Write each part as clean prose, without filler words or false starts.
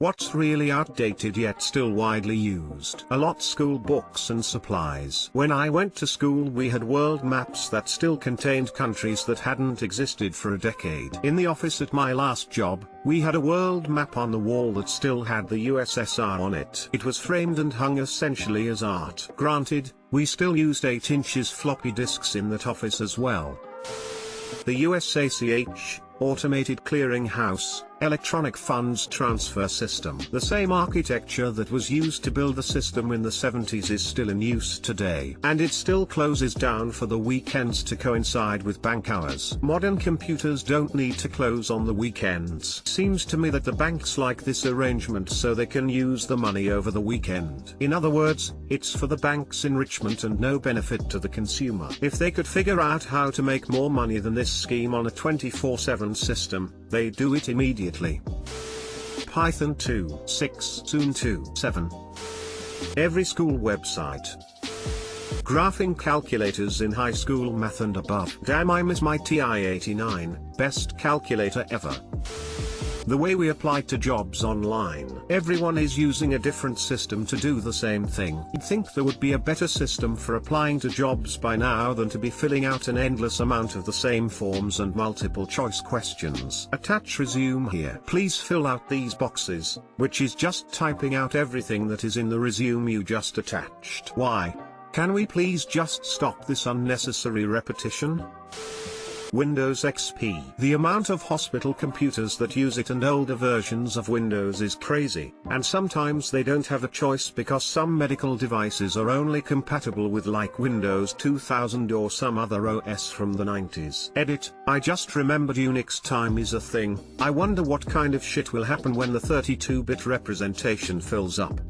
What's really outdated yet still widely used? A lot school books and supplies. When I went to school we had world maps that still contained countries that hadn't existed for a decade. In the office at my last job, we had a world map on the wall that still had the USSR on it. It was framed and hung essentially as art. Granted, we still used 8 inches floppy disks in that office as well. The USACH, Automated Clearing House, Electronic Funds Transfer System. The same architecture that was used to build the system in the 70s is still in use today. And it still closes down for the weekends to coincide with bank hours. Modern computers don't need to close on the weekends. Seems to me that the banks like this arrangement so they can use the money over the weekend. In other words, it's for the bank's enrichment and no benefit to the consumer. If they could figure out how to make more money than this scheme on a 24/7 system, they do it immediately. Python 2.6 Soon 2.7. Every school website. Graphing calculators in high school math and above. Damn, I miss my TI-89, best calculator ever. The way we apply to jobs online. Everyone is using a different system to do the same thing. You'd think there would be a better system for applying to jobs by now than to be filling out an endless amount of the same forms and multiple choice questions. Attach resume here. Please fill out these boxes, which is just typing out everything that is in the resume you just attached. Why? Can we please just stop this unnecessary repetition? Windows XP. The amount of hospital computers that use it and older versions of Windows is crazy, and sometimes they don't have a choice because some medical devices are only compatible with like Windows 2000 or some other OS from the 90s. Edit, I just remembered Unix time is a thing. I wonder what kind of shit will happen when the 32-bit representation fills up.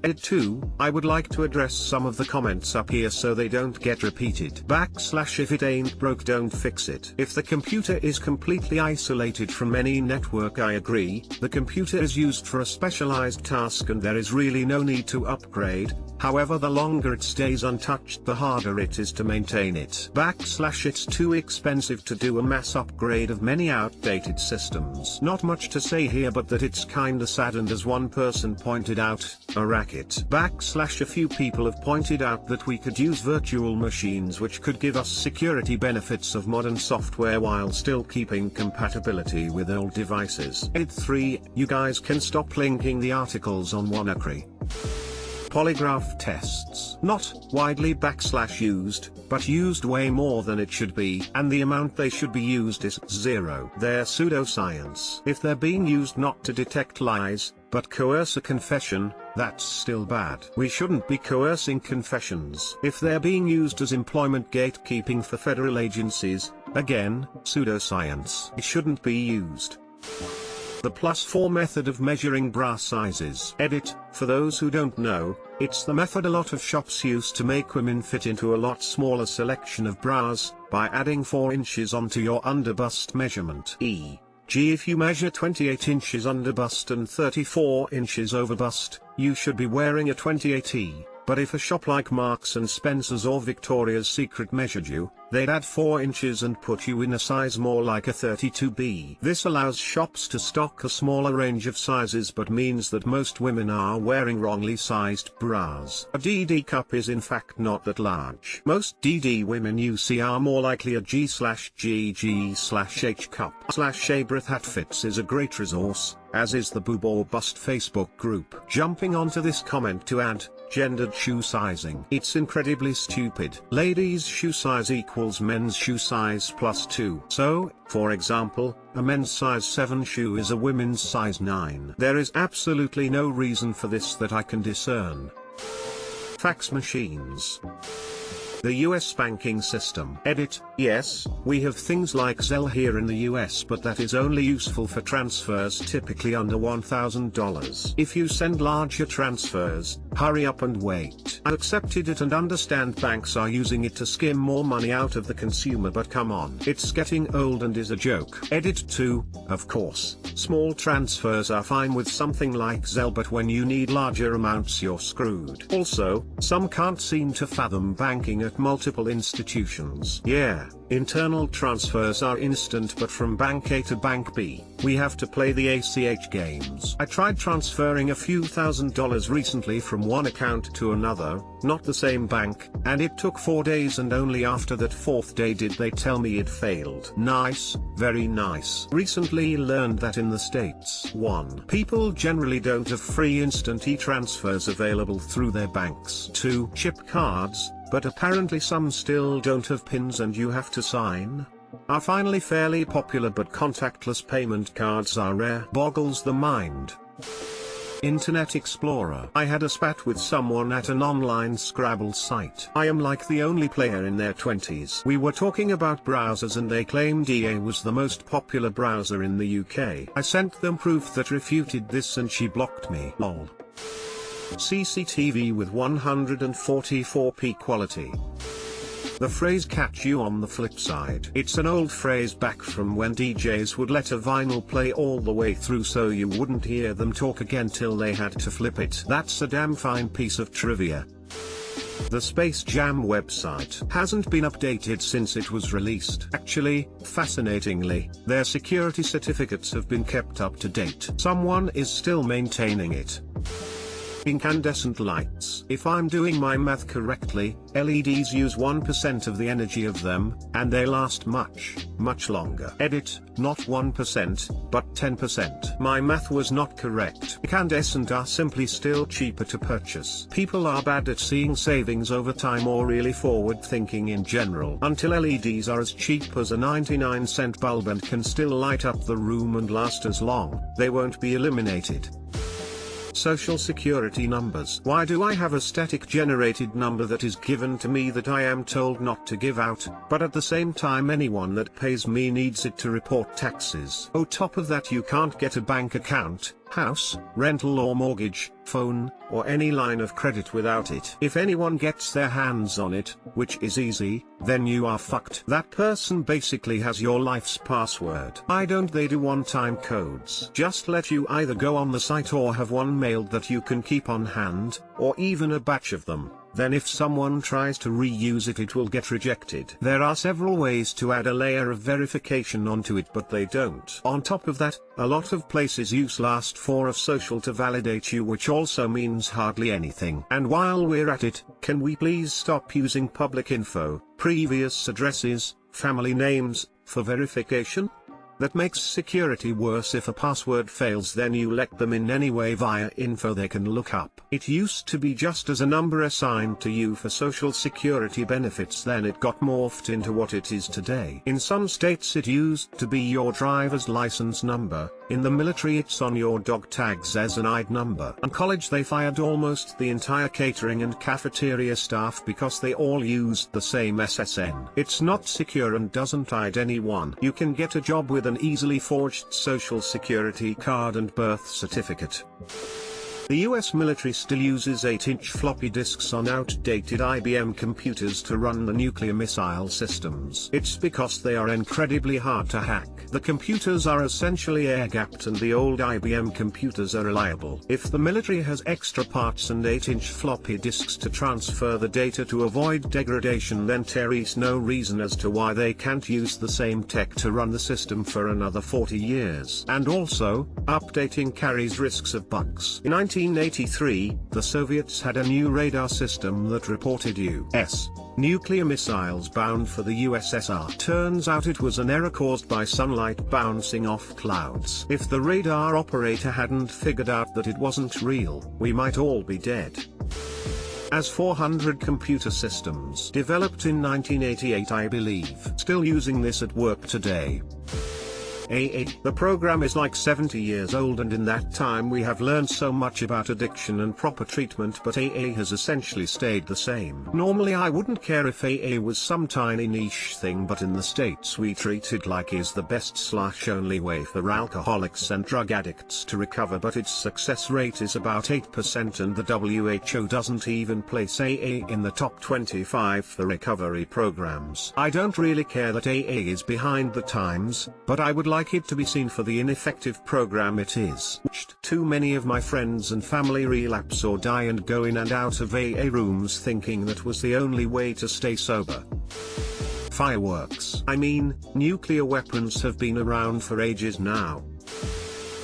Edit 2, I would like to address some of the comments up here so they don't get repeated. / if it ain't broke don't fix it. If the computer is completely isolated from any network, I agree, the computer is used for a specialized task and there is really no need to upgrade. However, the longer it stays untouched the harder it is to maintain it. / it's too expensive to do a mass upgrade of many outdated systems. Not much to say here but that it's kinda sad, and as one person pointed out, a racket. / a few people have pointed out that we could use virtual machines which could give us security benefits of modern software while still keeping compatibility with old devices. Edit 3, you guys can stop linking the articles on WannaCry. Polygraph tests. Not widely / used, but used way more than it should be, and the amount they should be used is 0. They're pseudoscience. If they're being used not to detect lies, but coerce a confession, that's still bad. We shouldn't be coercing confessions. If they're being used as employment gatekeeping for federal agencies, again, pseudoscience. It shouldn't be used. The +4 method of measuring bra sizes. Edit, for those who don't know, it's the method a lot of shops use to make women fit into a lot smaller selection of bras, by adding 4 inches onto your underbust measurement. E.g. if you measure 28 inches underbust and 34 inches overbust, you should be wearing a 28E. But if a shop like Marks & Spencer's or Victoria's Secret measured you, they'd add 4 inches and put you in a size more like a 32B. This allows shops to stock a smaller range of sizes but means that most women are wearing wrongly sized bras. A DD cup is in fact not that large. Most DD women you see are more likely a G/GG/H cup. /A Breath Hatfits is a great resource, as is the Boob or Bust Facebook group. Jumping onto this comment to add, gendered shoe sizing. It's incredibly stupid. Ladies' shoe size equals men's shoe size +2. So, for example, a men's size 7 shoe is a women's size 9. There is absolutely no reason for this that I can discern. Fax machines. The US banking system. Edit, yes, we have things like Zelle here in the US, but that is only useful for transfers typically under $1,000. If you send larger transfers, hurry up and wait. I accepted it and understand banks are using it to skim more money out of the consumer, but come on. It's getting old and is a joke. Edit 2, of course, small transfers are fine with something like Zelle, but when you need larger amounts you're screwed. Also, some can't seem to fathom banking at multiple institutions. Yeah, internal transfers are instant, but from bank A to bank B, we have to play the ACH games. I tried transferring a few $1,000s recently from one account to another, not the same bank, and it took 4 days, and only after that 4th day did they tell me it failed. Nice, very nice. Recently learned that in the States, 1. People generally don't have free instant e-transfers available through their banks. 2. Chip cards, but apparently some still don't have pins and you have to sign, are finally fairly popular, but contactless payment cards are rare. Boggles the mind. Internet Explorer. I had a spat with someone at an online Scrabble site. I am like the only player in their 20s. We were talking about browsers and they claimed EA was the most popular browser in the UK. I sent them proof that refuted this and she blocked me. Lol. CCTV with 144p quality. The phrase "catch you on the flip side." It's an old phrase back from when DJs would let a vinyl play all the way through so you wouldn't hear them talk again till they had to flip it. That's a damn fine piece of trivia. The Space Jam website hasn't been updated since it was released. Actually, fascinatingly, their security certificates have been kept up to date. Someone is still maintaining it. Incandescent lights. If I'm doing my math correctly, LEDs use 1% of the energy of them, and they last much longer. Edit, not 1%, but 10%. My math was not correct. Incandescent are simply still cheaper to purchase. People are bad at seeing savings over time or really forward thinking in general. Until LEDs are as cheap as a 99-cent bulb and can still light up the room and last as long, they won't be eliminated. Social security numbers. Why do I have a static generated number that is given to me that I am told not to give out, but at the same time anyone that pays me needs it to report taxes? On top of that, you can't get a bank account, house, rental or mortgage, phone, or any line of credit without it. If anyone gets their hands on it, which is easy, then you are fucked. That person basically has your life's password. Why don't they do one-time codes? Just let you either go on the site or have one mailed that you can keep on hand, or even a batch of them. Then if someone tries to reuse it, it will get rejected. There are several ways to add a layer of verification onto it, but they don't. On top of that, a lot of places use last four of social to validate you, which also means hardly anything. And while we're at it, can we please stop using public info, previous addresses, family names, for verification? That makes security worse. If a password fails, then you let them in anyway via info they can look up. It used to be just as a number assigned to you for social security benefits, then it got morphed into what it is today. In some states it used to be your driver's license number, in the military it's on your dog tags as an ID number. In college they fired almost the entire catering and cafeteria staff because they all used the same SSN. It's not secure and doesn't ID anyone. You can get a job with an easily forged social security card and birth certificate. The US military still uses 8-inch floppy disks on outdated IBM computers to run the nuclear missile systems. It's because they are incredibly hard to hack. The computers are essentially air-gapped and the old IBM computers are reliable. If the military has extra parts and 8-inch floppy disks to transfer the data to avoid degradation, then there is no reason as to why they can't use the same tech to run the system for another 40 years. And also, updating carries risks of bugs. In 1983, the Soviets had a new radar system that reported U.S. nuclear missiles bound for the USSR. Turns out it was an error caused by sunlight bouncing off clouds. If the radar operator hadn't figured out that it wasn't real, we might all be dead. As 400 computer systems developed in 1988, I believe. Still using this at work today. AA. The program is like 70 years old, and in that time we have learned so much about addiction and proper treatment, but AA has essentially stayed the same. Normally I wouldn't care if AA was some tiny niche thing, but in the States we treat it like is the best/only way for alcoholics and drug addicts to recover, but its success rate is about 8%, and the WHO doesn't even place AA in the top 25 for recovery programs. I don't really care that AA is behind the times, but I would like like it to be seen for the ineffective program it is. Too many of my friends and family relapse or die and go in and out of AA rooms thinking that was the only way to stay sober. Fireworks. I mean, nuclear weapons have been around for ages now.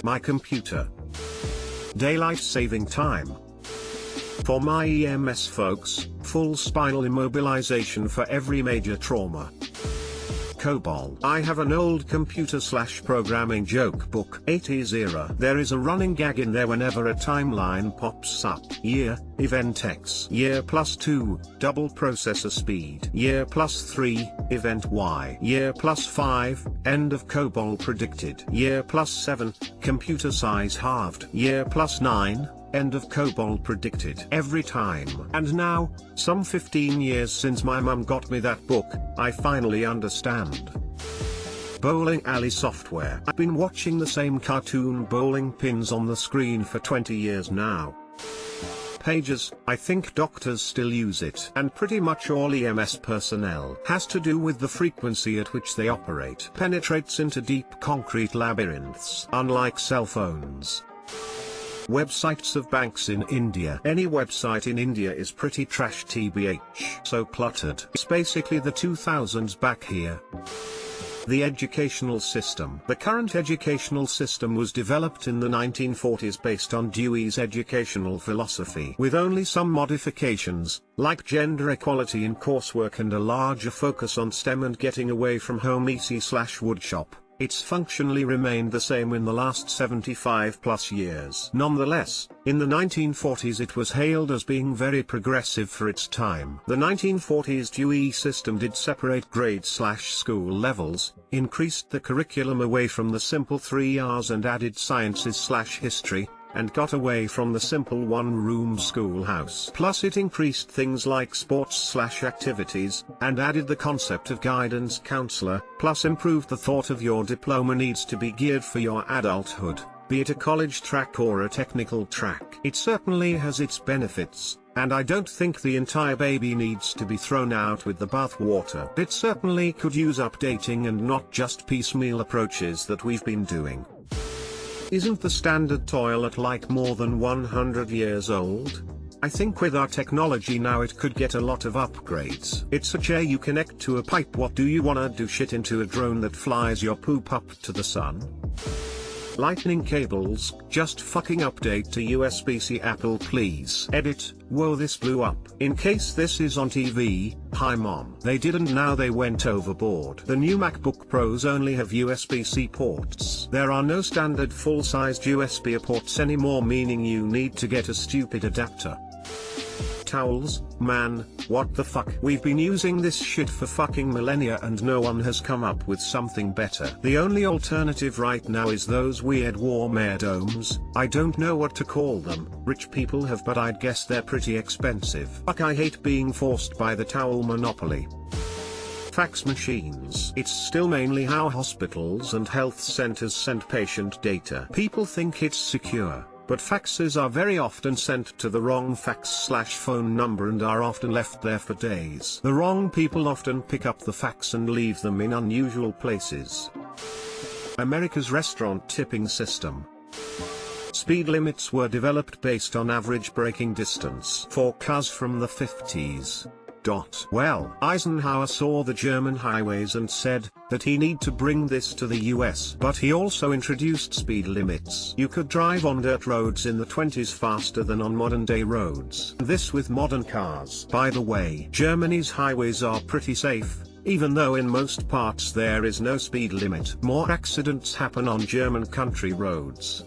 My computer. Daylight saving time. For my EMS folks, full spinal immobilization for every major trauma. COBOL. I have an old computer/programming joke book, 80s era. There is a running gag in there whenever a timeline pops up. Year, event X. Year +2, double processor speed. Year +3, event Y. Year +5, end of COBOL predicted. Year +7, computer size halved. Year +9, end of COBOL predicted. Every time. And now, some 15 years since my mum got me that book, I finally understand. Bowling alley software. I've been watching the same cartoon bowling pins on the screen for 20 years now. Pages, I think doctors still use it. And pretty much all EMS personnel. Has to do with the frequency at which they operate. Penetrates into deep concrete labyrinths. Unlike cell phones. Websites of banks in India. Any website in India is pretty trash tbh. So cluttered. It's basically the 2000s back here. The educational system. The current educational system was developed in the 1940s based on Dewey's educational philosophy, with only some modifications, like gender equality in coursework and a larger focus on STEM and getting away from home ec/woodshop. It's functionally remained the same in the last 75+ years. Nonetheless, in the 1940s it was hailed as being very progressive for its time. The 1940s Dewey system did separate grade/school levels, increased the curriculum away from the simple 3 R's and added sciences/history, and got away from the simple one-room schoolhouse. Plus it increased things like sports/activities, and added the concept of guidance counselor, plus improved the thought of your diploma needs to be geared for your adulthood, be it a college track or a technical track. It certainly has its benefits, and I don't think the entire baby needs to be thrown out with the bathwater. It certainly could use updating and not just piecemeal approaches that we've been doing. Isn't the standard toilet like more than 100 years old? I think with our technology now it could get a lot of upgrades. It's a chair you connect to a pipe. What do you wanna do, shit into a drone that flies your poop up to the sun? Lightning cables, just fucking update to USB-C Apple please. Edit, whoa this blew up. In case this is on TV, hi mom. They didn't, now they went overboard. The new MacBook Pros only have USB-C ports. There are no standard full-sized USB ports anymore, meaning you need to get a stupid adapter. Towels, man, what the fuck? We've been using this shit for fucking millennia and no one has come up with something better. The only alternative right now is those weird warm air domes. I don't know what to call them. Rich people have, but I'd guess they're pretty expensive. Fuck, I hate being forced by the towel monopoly. Fax machines. It's still mainly how hospitals and health centers send patient data. People think it's secure, but faxes are very often sent to the wrong fax/phone number and are often left there for days. The wrong people often pick up the fax and leave them in unusual places. America's restaurant tipping system. Speed limits were developed based on average braking distance for cars from the 50s. Well, Eisenhower saw the German highways and said that he need to bring this to the US. But he also introduced speed limits. You could drive on dirt roads in the 20s faster than on modern day roads. This with modern cars. By the way, Germany's highways are pretty safe, even though in most parts there is no speed limit. More accidents happen on German country roads.